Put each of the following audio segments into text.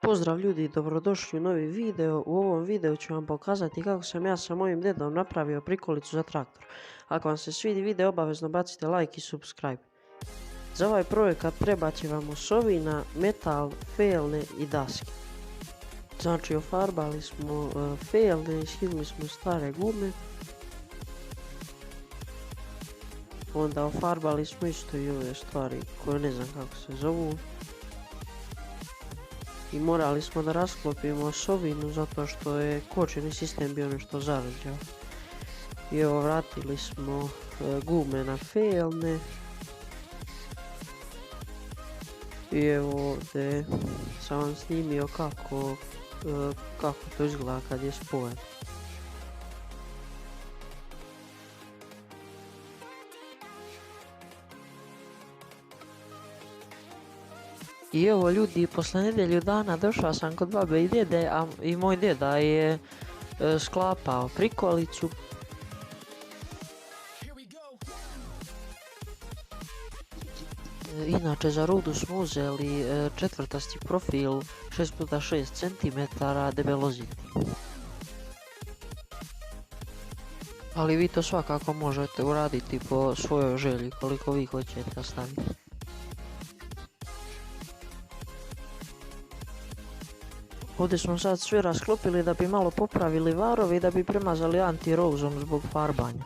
Pozdrav ljudi, dobrodošli u novi video. U ovom videu ću vam pokazati kako sam ja sa mojim dedom napravio prikolicu za traktor. Ako vam se svidi video, obavezno bacite like i subscribe. Za ovaj projekat trebat će vam osovina, metal, felne i daske. Znači ofarbali smo felne, iskinuli smo stare gume. Onda ofarbali smo isto i ove stvari koje ne znam kako se zovu. I morali smo da rasklopimo osovinu zato što je kočeni sistem bio nešto zarođao. I evo vratili smo gume na felne. I evo ovdje sam vam snimio kako to izgleda kad je spojen. I evo ljudi, posle nedjelju dana došao sam kod babe i dede, i moj deda je sklapao prikolicu. Inače za rudu smo uzeli četvrtasti profil 6x6 cm debeloziti. Ali vi to svakako možete uraditi po svojoj želji koliko vi hoćete staviti. Ovdje smo sad sve rasklopili da bi malo popravili varove i da bi premazali anti-rozom zbog farbanja.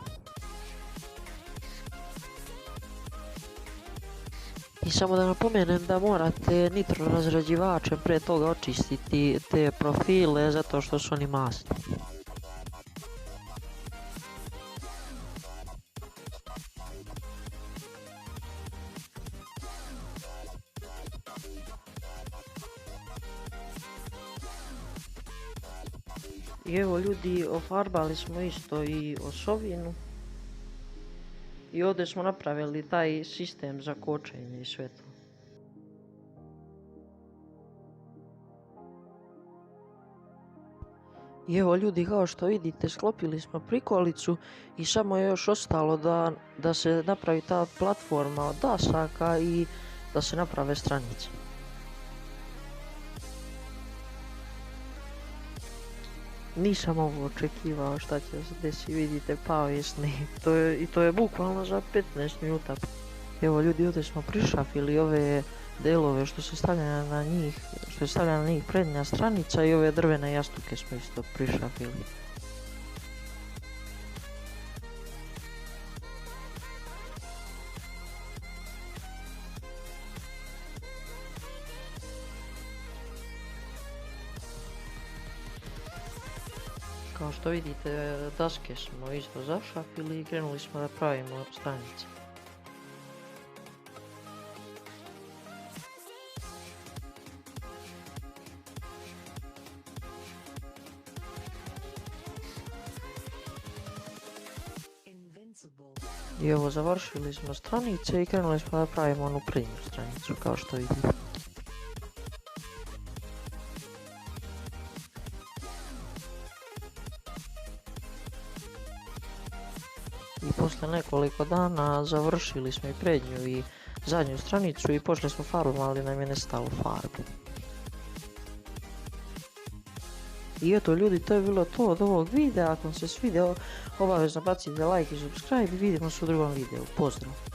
I samo da napomenem da morate nitro razrađivačem prije toga očistiti te profile zato što su oni masni. I evo ljudi, ofarbali smo isto i osovinu. I ovdje smo napravili taj sistem za kočenje i sve to. I evo ljudi, kao što vidite, sklopili smo prikolicu i samo je još ostalo da se napravi ta platforma od dasaka i da se naprave stranice. Nisam ovo očekivao šta će se desiti, vidite, pao je snijeg, i to je bukvalno za 15 minuta. Evo ljudi, ovdje smo prišafili ove delove što se stavlja na njih prednja stranica i ove drvene jastuke smo isto prišafili. Kao što vidite, daske smo isto zašafili i krenuli smo da pravimo stranice. I evo, završili smo stranice i krenuli smo da pravimo onu prednju stranicu, kao što vidite. I posle nekoliko dana završili smo i prednju i zadnju stranicu i počeli smo farbom, ali nam je nestalo farbe. I eto ljudi, to je bilo to od ovog videa. Ako vam se svidio, obavezno bacite like i subscribe i vidimo se u drugom videu. Pozdrav!